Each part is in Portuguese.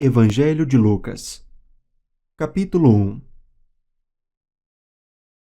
Evangelho de Lucas, capítulo 1.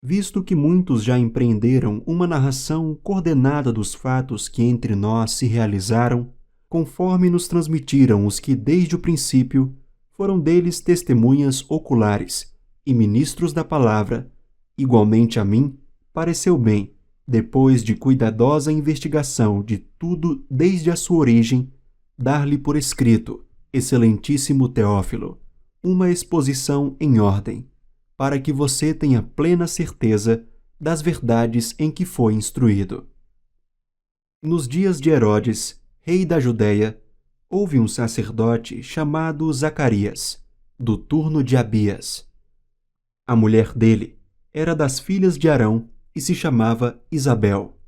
Visto que muitos já empreenderam uma narração coordenada dos fatos que entre nós se realizaram, conforme nos transmitiram os que desde o princípio foram deles testemunhas oculares e ministros da palavra, igualmente a mim pareceu bem, depois de cuidadosa investigação de tudo desde a sua origem, dar-lhe por escrito, excelentíssimo Teófilo, uma exposição em ordem, para que você tenha plena certeza das verdades em que foi instruído. Nos dias de Herodes, rei da Judéia, houve um sacerdote chamado Zacarias, do turno de Abias. A mulher dele era das filhas de Arão e se chamava Isabel.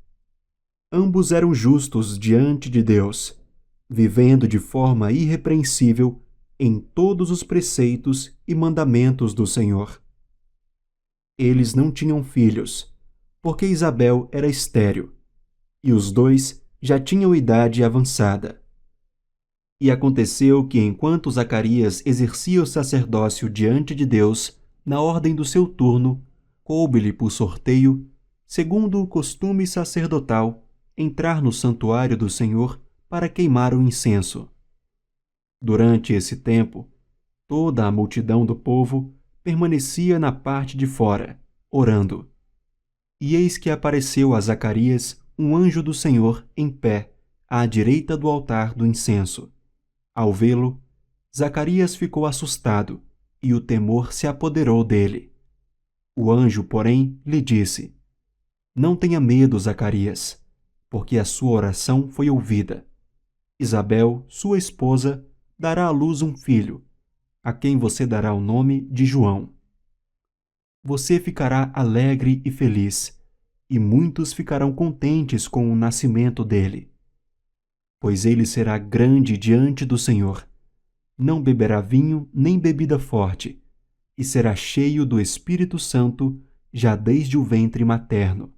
Ambos eram justos diante de Deus, vivendo de forma irrepreensível em todos os preceitos e mandamentos do Senhor. Eles não tinham filhos, porque Isabel era estéril, e os dois já tinham idade avançada. E aconteceu que, enquanto Zacarias exercia o sacerdócio diante de Deus, na ordem do seu turno, coube-lhe por sorteio, segundo o costume sacerdotal, entrar no santuário do Senhor para queimar o incenso. Durante esse tempo, toda a multidão do povo permanecia na parte de fora, orando. E eis que apareceu a Zacarias um anjo do Senhor em pé, à direita do altar do incenso. Ao vê-lo, Zacarias ficou assustado, e o temor se apoderou dele. O anjo, porém, lhe disse: Não tenha medo, Zacarias, porque a sua oração foi ouvida. Isabel, sua esposa, dará à luz um filho, a quem você dará o nome de João. Você ficará alegre e feliz, e muitos ficarão contentes com o nascimento dele. Pois ele será grande diante do Senhor. Não beberá vinho nem bebida forte, e será cheio do Espírito Santo já desde o ventre materno.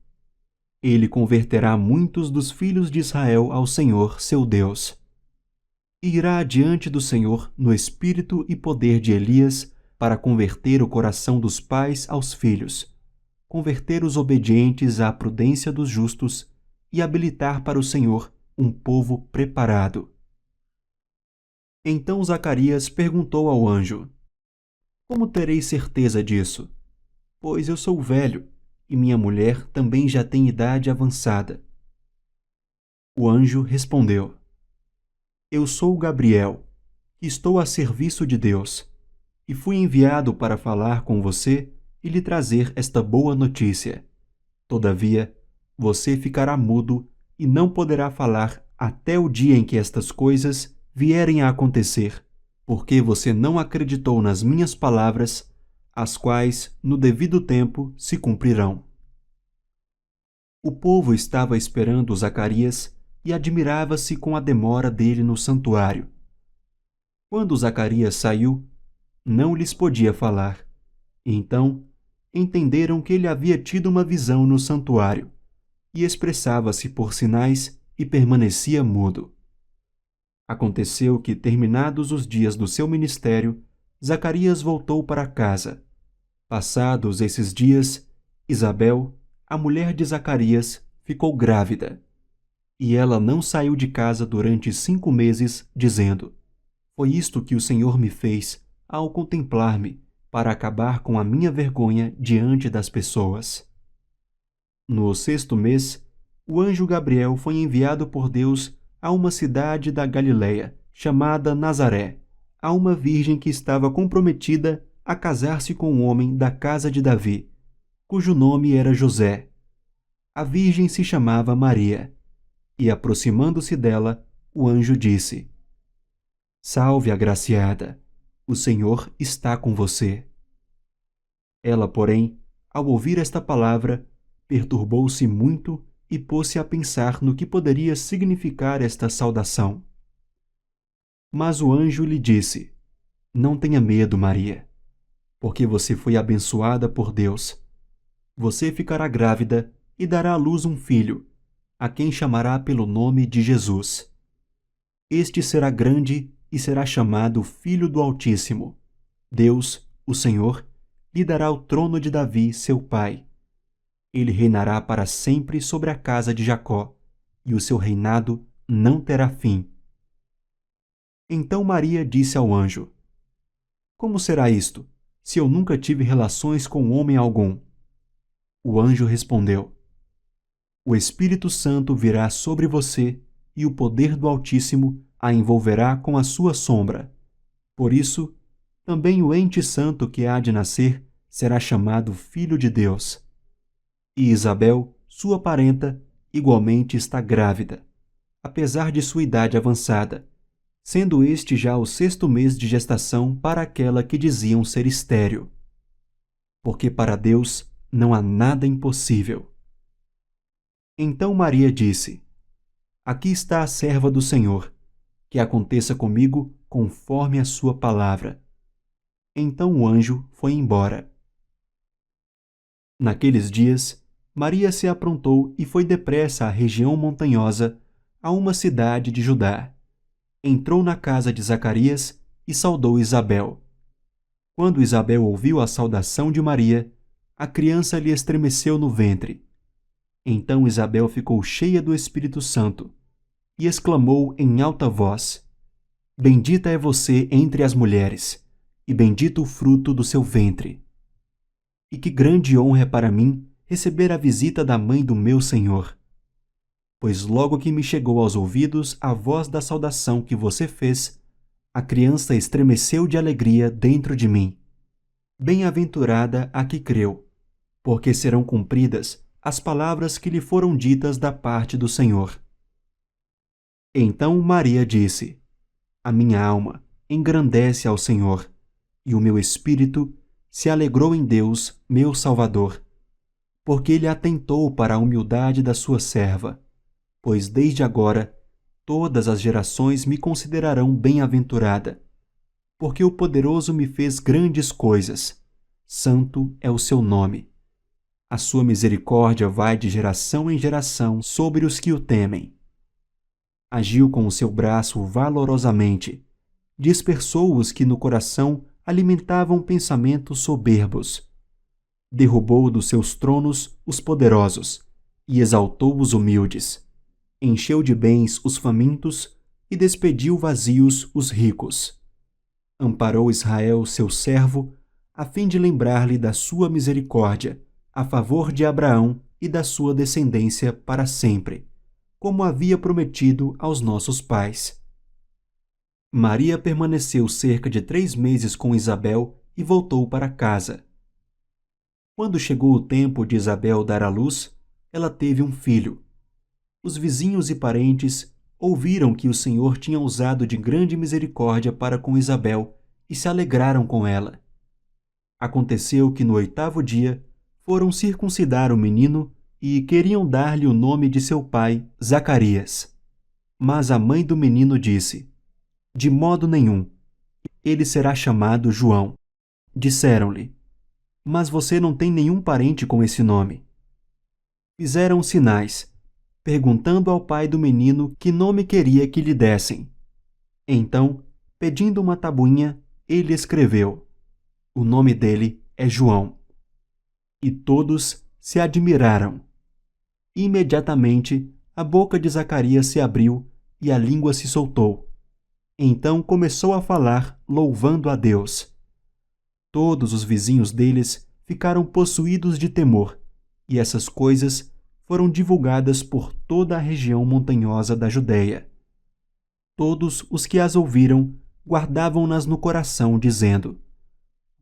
Ele converterá muitos dos filhos de Israel ao Senhor, seu Deus. E irá adiante do Senhor no espírito e poder de Elias para converter o coração dos pais aos filhos, converter os obedientes à prudência dos justos e habilitar para o Senhor um povo preparado. Então Zacarias perguntou ao anjo: Como terei certeza disso? Pois eu sou velho, e minha mulher também já tem idade avançada. O anjo respondeu: Eu sou Gabriel, que estou a serviço de Deus, e fui enviado para falar com você e lhe trazer esta boa notícia. Todavia, você ficará mudo e não poderá falar até o dia em que estas coisas vierem a acontecer, porque você não acreditou nas minhas palavras, as quais, no devido tempo, se cumprirão. O povo estava esperando Zacarias e admirava-se com a demora dele no santuário. Quando Zacarias saiu, não lhes podia falar. Então, entenderam que ele havia tido uma visão no santuário, e expressava-se por sinais e permanecia mudo. Aconteceu que, terminados os dias do seu ministério, Zacarias voltou para casa. Passados esses dias, Isabel, a mulher de Zacarias, ficou grávida. E ela não saiu de casa durante 5 meses, dizendo: Foi isto que o Senhor me fez ao contemplar-me, para acabar com a minha vergonha diante das pessoas. No 6º mês, o anjo Gabriel foi enviado por Deus a uma cidade da Galiléia, chamada Nazaré, a uma virgem que estava comprometida a casar-se com um homem da casa de Davi, cujo nome era José. A virgem se chamava Maria, e aproximando-se dela, o anjo disse: Salve, agraciada, o Senhor está com você. Ela, porém, ao ouvir esta palavra, perturbou-se muito e pôs-se a pensar no que poderia significar esta saudação. Mas o anjo lhe disse: Não tenha medo, Maria, porque você foi abençoada por Deus. Você ficará grávida e dará à luz um filho, a quem chamará pelo nome de Jesus. Este será grande e será chamado Filho do Altíssimo. Deus, o Senhor, lhe dará o trono de Davi, seu pai. Ele reinará para sempre sobre a casa de Jacó, e o seu reinado não terá fim. Então Maria disse ao anjo: Como será isto, se eu nunca tive relações com homem algum? O anjo respondeu: O Espírito Santo virá sobre você, e o poder do Altíssimo a envolverá com a sua sombra. Por isso, também o ente santo que há de nascer será chamado Filho de Deus. E Isabel, sua parenta, igualmente está grávida, apesar de sua idade avançada, sendo este já o 6º mês de gestação para aquela que diziam ser estéril. Porque para Deus não há nada impossível. Então Maria disse: Aqui está a serva do Senhor, que aconteça comigo conforme a sua palavra. Então o anjo foi embora. Naqueles dias, Maria se aprontou e foi depressa à região montanhosa, a uma cidade de Judá. Entrou na casa de Zacarias e saudou Isabel. Quando Isabel ouviu a saudação de Maria, a criança lhe estremeceu no ventre. Então Isabel ficou cheia do Espírito Santo e exclamou em alta voz: Bendita é você entre as mulheres, e bendito o fruto do seu ventre. E que grande honra é para mim receber a visita da mãe do meu Senhor. Pois logo que me chegou aos ouvidos a voz da saudação que você fez, a criança estremeceu de alegria dentro de mim. Bem-aventurada a que creu, porque serão cumpridas as palavras que lhe foram ditas da parte do Senhor. Então Maria disse: A minha alma engrandece ao Senhor, e o meu espírito se alegrou em Deus, meu Salvador, porque ele atentou para a humildade da sua serva, pois desde agora todas as gerações me considerarão bem-aventurada, porque o Poderoso me fez grandes coisas. Santo é o seu nome. A sua misericórdia vai de geração em geração sobre os que o temem. Agiu com o seu braço valorosamente, dispersou os que no coração alimentavam pensamentos soberbos. Derrubou dos seus tronos os poderosos e exaltou os humildes. Encheu de bens os famintos e despediu vazios os ricos. Amparou Israel, seu servo, a fim de lembrar-lhe da sua misericórdia, a favor de Abraão e da sua descendência para sempre, como havia prometido aos nossos pais. Maria permaneceu cerca de 3 meses com Isabel e voltou para casa. Quando chegou o tempo de Isabel dar à luz, ela teve um filho. Os vizinhos e parentes ouviram que o Senhor tinha usado de grande misericórdia para com Isabel e se alegraram com ela. Aconteceu que no 8º dia foram circuncidar o menino e queriam dar-lhe o nome de seu pai, Zacarias. Mas a mãe do menino disse: De modo nenhum, ele será chamado João. Disseram-lhe: Mas você não tem nenhum parente com esse nome. Fizeram sinais, perguntando ao pai do menino que nome queria que lhe dessem. Então, pedindo uma tabuinha, ele escreveu: O nome dele é João. E todos se admiraram. Imediatamente, a boca de Zacarias se abriu e a língua se soltou. Então começou a falar, louvando a Deus. Todos os vizinhos deles ficaram possuídos de temor, e essas coisas foram divulgadas por toda a região montanhosa da Judéia. Todos os que as ouviram guardavam-nas no coração, dizendo: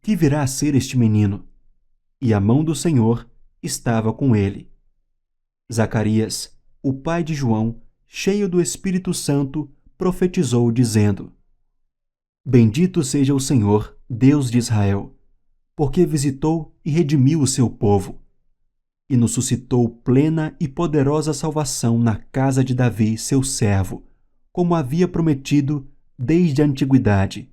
Que virá a ser este menino? E a mão do Senhor estava com ele. Zacarias, o pai de João, cheio do Espírito Santo, profetizou, dizendo: Bendito seja o Senhor, Deus de Israel, porque visitou e redimiu o seu povo, e nos suscitou plena e poderosa salvação na casa de Davi, seu servo, como havia prometido desde a antiguidade,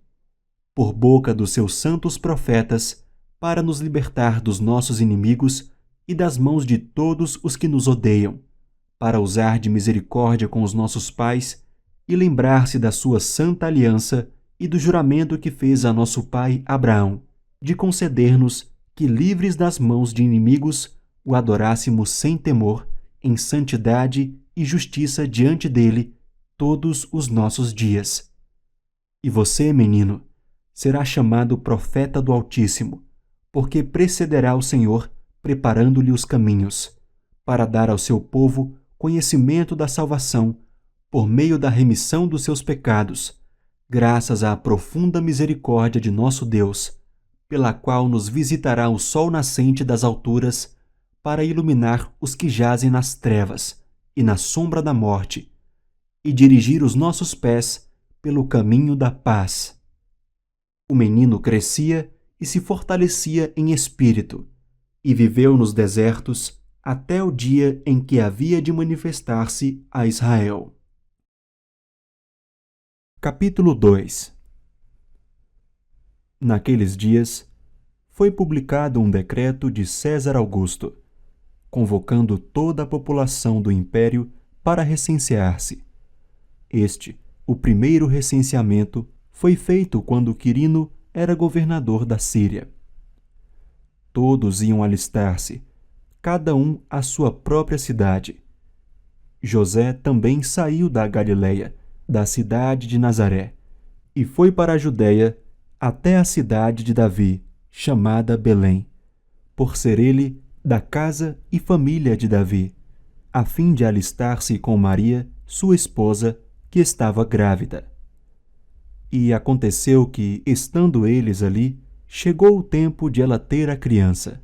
por boca dos seus santos profetas, para nos libertar dos nossos inimigos e das mãos de todos os que nos odeiam, para usar de misericórdia com os nossos pais e lembrar-se da sua santa aliança e do juramento que fez a nosso pai Abraão, de conceder-nos que, livres das mãos de inimigos, o adorássemos sem temor, em santidade e justiça diante dele todos os nossos dias. E você, menino, será chamado profeta do Altíssimo, porque precederá o Senhor, preparando-lhe os caminhos, para dar ao seu povo conhecimento da salvação, por meio da remissão dos seus pecados, graças à profunda misericórdia de nosso Deus, pela qual nos visitará o sol nascente das alturas, para iluminar os que jazem nas trevas e na sombra da morte, e dirigir os nossos pés pelo caminho da paz. O menino crescia e se fortalecia em espírito, e viveu nos desertos até o dia em que havia de manifestar-se a Israel. Capítulo 2. Naqueles dias, foi publicado um decreto de César Augusto, convocando toda a população do império para recensear-se. Este, o primeiro recenseamento, foi feito quando Quirino era governador da Síria. Todos iam alistar-se, cada um à sua própria cidade. José também saiu da Galiléia, da cidade de Nazaré, e foi para a Judéia até a cidade de Davi, chamada Belém, por ser ele da casa e família de Davi, a fim de alistar-se com Maria, sua esposa, que estava grávida. E aconteceu que, estando eles ali, chegou o tempo de ela ter a criança.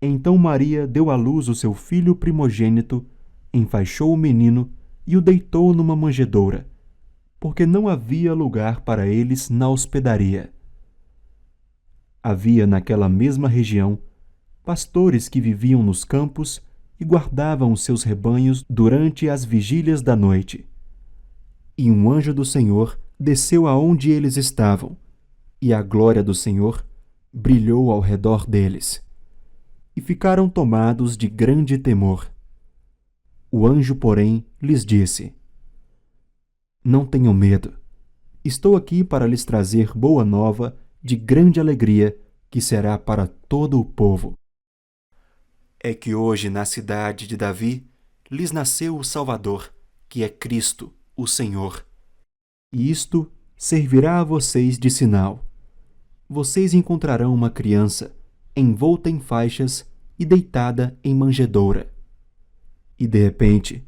Então Maria deu à luz o seu filho primogênito, enfaixou o menino e o deitou numa manjedoura, porque não havia lugar para eles na hospedaria. Havia naquela mesma região pastores que viviam nos campos e guardavam os seus rebanhos durante as vigílias da noite. E um anjo do Senhor desceu aonde eles estavam, e a glória do Senhor brilhou ao redor deles. E ficaram tomados de grande temor. O anjo, porém, lhes disse: Não tenham medo. Estou aqui para lhes trazer boa nova de grande alegria, que será para todo o povo. É que hoje, na cidade de Davi, lhes nasceu o Salvador, que é Cristo, o Senhor. E isto servirá a vocês de sinal. Vocês encontrarão uma criança, envolta em faixas e deitada em manjedoura. E de repente,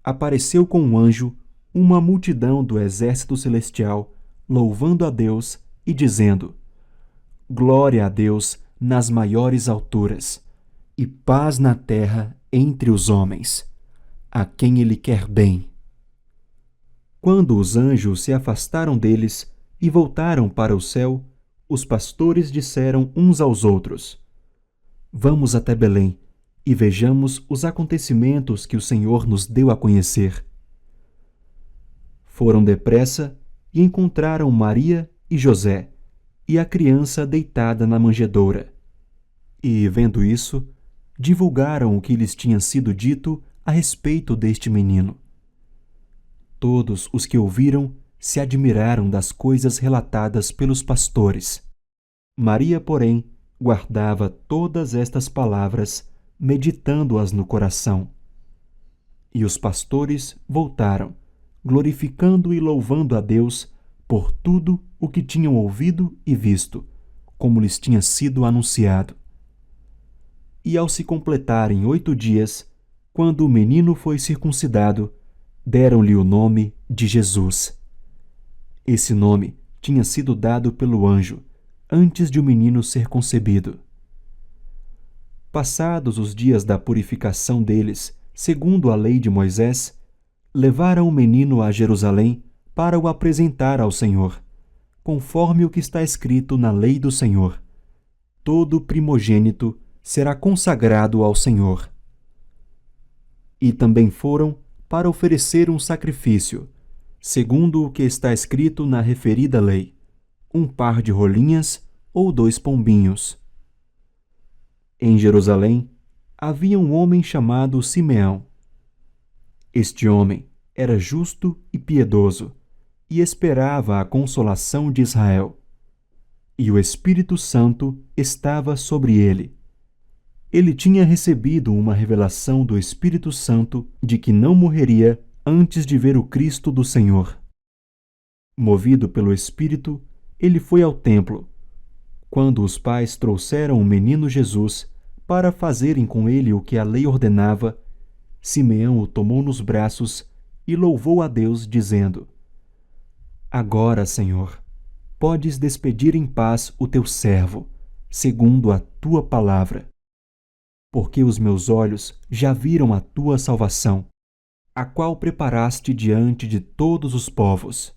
apareceu com um anjo uma multidão do exército celestial, louvando a Deus e dizendo: Glória a Deus nas maiores alturas, e paz na terra entre os homens, a quem Ele quer bem. Quando os anjos se afastaram deles e voltaram para o céu, os pastores disseram uns aos outros: Vamos até Belém e vejamos os acontecimentos que o Senhor nos deu a conhecer. Foram depressa e encontraram Maria e José, e a criança deitada na manjedoura. E, vendo isso, divulgaram o que lhes tinha sido dito a respeito deste menino. Todos os que ouviram se admiraram das coisas relatadas pelos pastores. Maria, porém, guardava todas estas palavras, meditando-as no coração. E os pastores voltaram, glorificando e louvando a Deus por tudo o que tinham ouvido e visto, como lhes tinha sido anunciado. E ao se completarem 8 dias, quando o menino foi circuncidado, deram-lhe o nome de Jesus. Esse nome tinha sido dado pelo anjo, antes de o menino ser concebido. Passados os dias da purificação deles, segundo a lei de Moisés, levaram o menino a Jerusalém para o apresentar ao Senhor, conforme o que está escrito na lei do Senhor: todo primogênito será consagrado ao Senhor. E também foram para oferecer um sacrifício, segundo o que está escrito na referida lei: um par de rolinhas ou 2 pombinhos. Em Jerusalém havia um homem chamado Simeão. Este homem era justo e piedoso, e esperava a consolação de Israel. E o Espírito Santo estava sobre ele. Ele tinha recebido uma revelação do Espírito Santo de que não morreria antes de ver o Cristo do Senhor. Movido pelo Espírito, ele foi ao templo. Quando os pais trouxeram o menino Jesus para fazerem com ele o que a lei ordenava, Simeão o tomou nos braços e louvou a Deus, dizendo: Agora, Senhor, podes despedir em paz o teu servo, segundo a tua palavra. Porque os meus olhos já viram a tua salvação, a qual preparaste diante de todos os povos,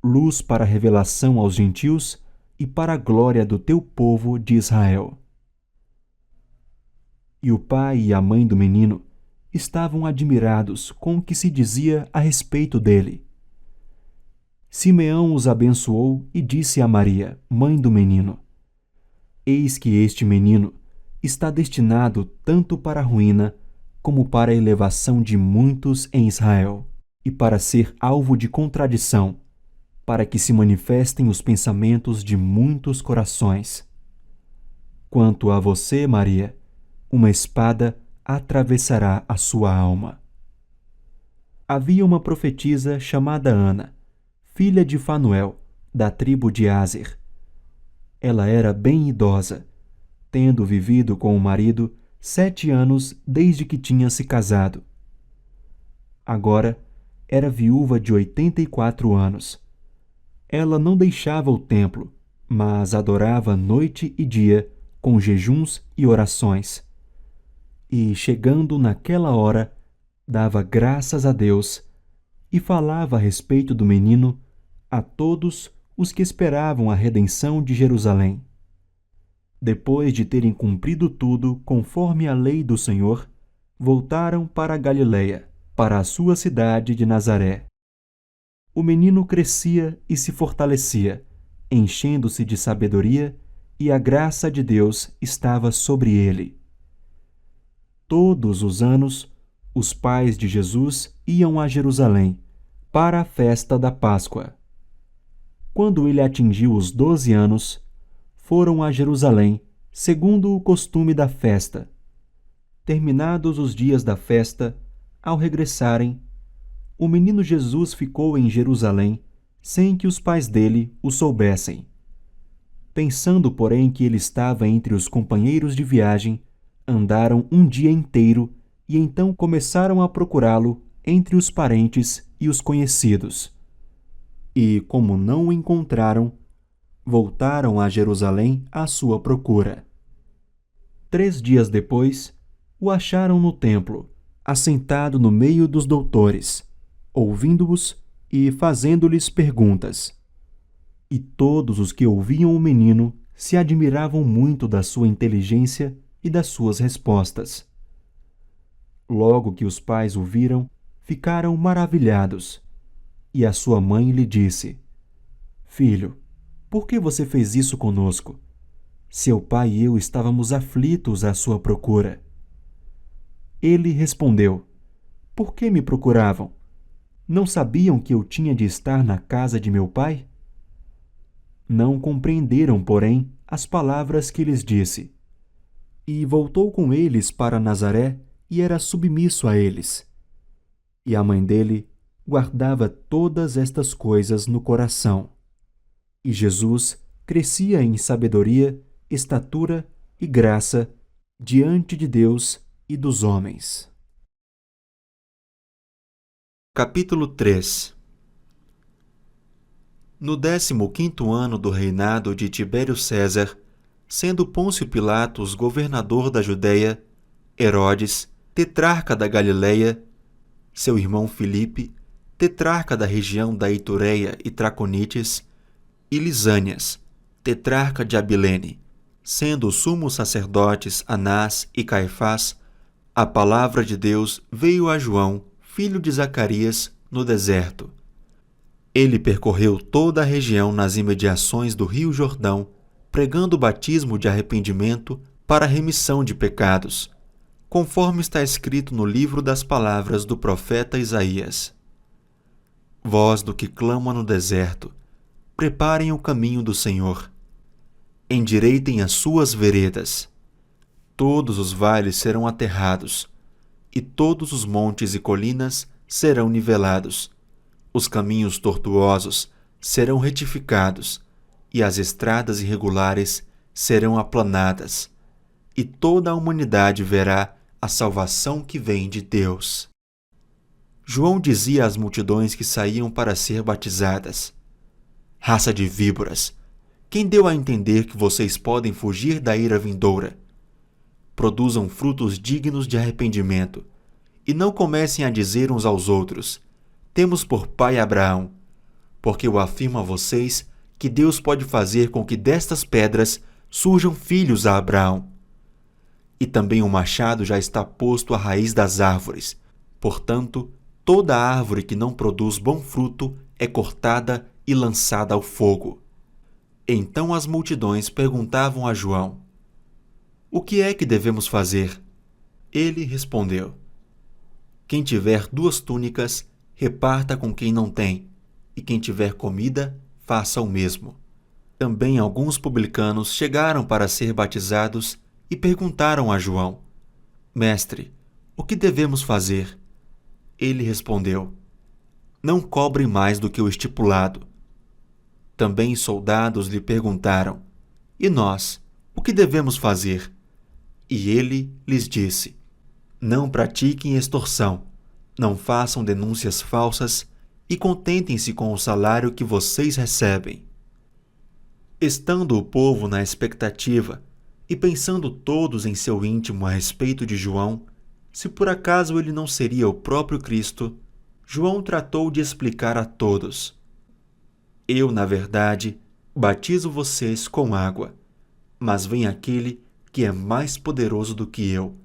luz para a revelação aos gentios e para a glória do teu povo de Israel. E o pai e a mãe do menino estavam admirados com o que se dizia a respeito dele. Simeão os abençoou e disse a Maria, mãe do menino: Eis que este menino está destinado tanto para a ruína como para a elevação de muitos em Israel, e para ser alvo de contradição, para que se manifestem os pensamentos de muitos corações. Quanto a você, Maria, uma espada atravessará a sua alma. Havia uma profetisa chamada Ana, filha de Fanuel, da tribo de Aser. Ela era bem idosa, tendo vivido com o marido 7 anos desde que tinha se casado. Agora era viúva de 84 anos. Ela não deixava o templo, mas adorava noite e dia com jejuns e orações. E, chegando naquela hora, dava graças a Deus e falava a respeito do menino a todos os que esperavam a redenção de Jerusalém. Depois de terem cumprido tudo conforme a lei do Senhor, voltaram para a Galileia, para a sua cidade de Nazaré. O menino crescia e se fortalecia, enchendo-se de sabedoria, e a graça de Deus estava sobre ele. Todos os anos, os pais de Jesus iam a Jerusalém para a festa da Páscoa. Quando ele atingiu os 12 anos, foram a Jerusalém, segundo o costume da festa. Terminados os dias da festa, ao regressarem, o menino Jesus ficou em Jerusalém, sem que os pais dele o soubessem. Pensando, porém, que ele estava entre os companheiros de viagem, andaram um dia inteiro e então começaram a procurá-lo entre os parentes e os conhecidos. E, como não o encontraram, voltaram a Jerusalém à sua procura. 3 dias depois, o acharam no templo, assentado no meio dos doutores, ouvindo-os e fazendo-lhes perguntas. E todos os que ouviam o menino se admiravam muito da sua inteligência e das suas respostas. Logo que os pais o viram, ficaram maravilhados. E a sua mãe lhe disse: Filho, por que você fez isso conosco? Seu pai e eu estávamos aflitos à sua procura. Ele respondeu: Por que me procuravam? Não sabiam que eu tinha de estar na casa de meu pai? Não compreenderam, porém, as palavras que lhes disse. E voltou com eles para Nazaré e era submisso a eles. E a mãe dele guardava todas estas coisas no coração. E Jesus crescia em sabedoria, estatura e graça diante de Deus e dos homens. Capítulo 3. No 15º ano do reinado de Tibério César, sendo Pôncio Pilatos governador da Judéia, Herodes, tetrarca da Galileia, seu irmão Filipe, tetrarca da região da Itureia e Traconites, e Lisânias, tetrarca de Abilene, sendo os sumos sacerdotes Anás e Caifás, a palavra de Deus veio a João, filho de Zacarias, no deserto. Ele percorreu toda a região nas imediações do rio Jordão, pregando o batismo de arrependimento para a remissão de pecados, conforme está escrito no livro das palavras do profeta Isaías. Voz do que clama no deserto, preparem o caminho do Senhor. Endireitem as suas veredas. Todos os vales serão aterrados, e todos os montes e colinas serão nivelados. Os caminhos tortuosos serão retificados, e as estradas irregulares serão aplanadas, e toda a humanidade verá a salvação que vem de Deus. João dizia às multidões que saíam para ser batizadas: Raça de víboras, quem deu a entender que vocês podem fugir da ira vindoura? Produzam frutos dignos de arrependimento, e não comecem a dizer uns aos outros: temos por pai Abraão, porque eu afirmo a vocês que Deus pode fazer com que destas pedras surjam filhos a Abraão. E também o machado já está posto à raiz das árvores. Portanto, toda árvore que não produz bom fruto é cortada e lançada ao fogo. Então as multidões perguntavam a João: o que é que devemos fazer? Ele respondeu: quem tiver 2 túnicas, reparta com quem não tem, e quem tiver comida, faça o mesmo. Também alguns publicanos chegaram para ser batizados e perguntaram a João: Mestre, o que devemos fazer? Ele respondeu: não cobrem mais do que o estipulado. Também soldados lhe perguntaram: e nós, o que devemos fazer? E ele lhes disse: não pratiquem extorsão, não façam denúncias falsas e contentem-se com o salário que vocês recebem. Estando o povo na expectativa e pensando todos em seu íntimo a respeito de João, se por acaso ele não seria o próprio Cristo, João tratou de explicar a todos: eu, na verdade, batizo vocês com água, mas vem aquele que é mais poderoso do que eu,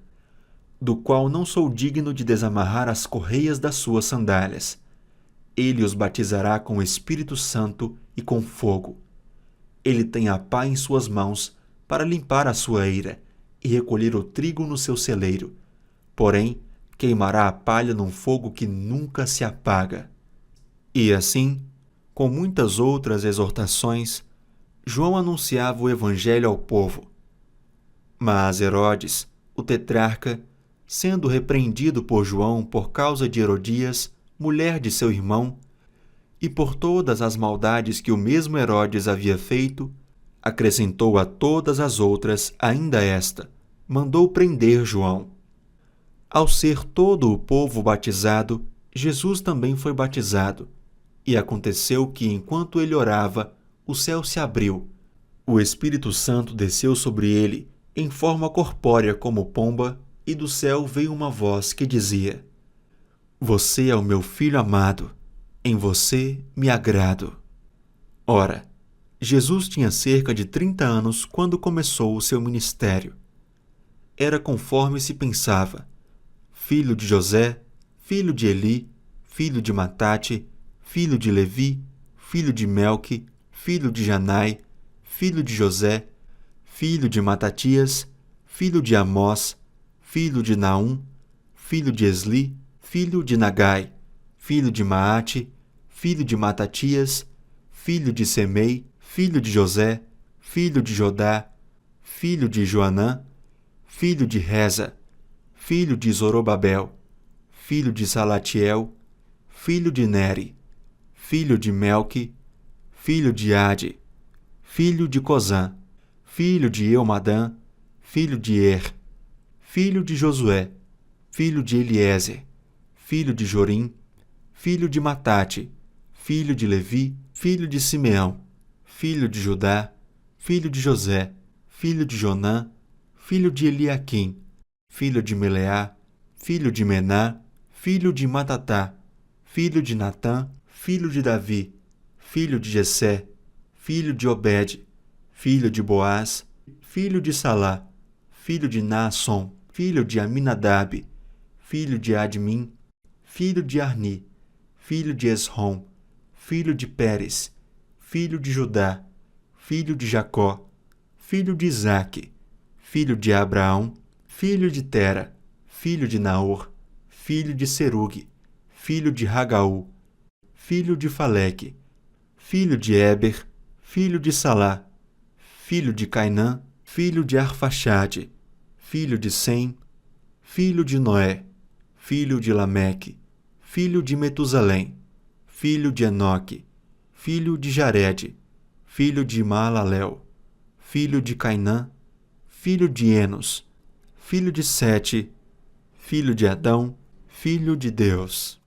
do qual não sou digno de desamarrar as correias das suas sandálias. Ele os batizará com o Espírito Santo e com fogo. Ele tem a pá em suas mãos para limpar a sua eira e recolher o trigo no seu celeiro, porém queimará a palha num fogo que nunca se apaga. E assim, com muitas outras exortações, João anunciava o Evangelho ao povo. Mas Herodes, o tetrarca, sendo repreendido por João por causa de Herodias, mulher de seu irmão, e por todas as maldades que o mesmo Herodes havia feito, acrescentou a todas as outras ainda esta: mandou prender João. Ao ser todo o povo batizado, Jesus também foi batizado. E aconteceu que, enquanto ele orava, o céu se abriu. O Espírito Santo desceu sobre ele, em forma corpórea como pomba, e do céu veio uma voz que dizia: Você é o meu Filho amado, em você me agrado. Ora, Jesus tinha cerca de 30 anos quando começou o seu ministério. Era conforme se pensava: filho de José, filho de Eli, filho de Matate, filho de Levi, filho de Melque, filho de Janai, filho de José, filho de Matatias, filho de Amós, filho de Naum, filho de Esli, filho de Nagai, filho de Maate, filho de Matatias, filho de Semei, filho de José, filho de Jodá, filho de Joanã, filho de Reza, filho de Zorobabel, filho de Salatiel, filho de Neri, filho de Melque, filho de Ade, filho de Cozã, filho de Eumadã, filho de Er, filho de Josué, filho de Eliezer, filho de Jorim, filho de Matate, filho de Levi, filho de Simeão, filho de Judá, filho de José, filho de Jonã, filho de Eliaquim, filho de Meleá, filho de Mená, filho de Matatá, filho de Natã, filho de Davi, filho de Jessé, filho de Obed, filho de Boaz, filho de Salá, filho de Naasson, filho de Aminadab, filho de Admim, filho de Arni, filho de Esrom, filho de Pérez, filho de Judá, filho de Jacó, filho de Isaque, filho de Abraão, filho de Tera, filho de Naor, filho de Serugue, filho de Ragaú, filho de Faleque, filho de Éber, filho de Salá, filho de Cainã, filho de Arfaxade, filho de Sem, filho de Noé, filho de Lameque, filho de Metusalém, filho de Enoque, filho de Jarede, filho de Maalalel, filho de Cainã, filho de Enos, filho de Sete, filho de Adão, filho de Deus.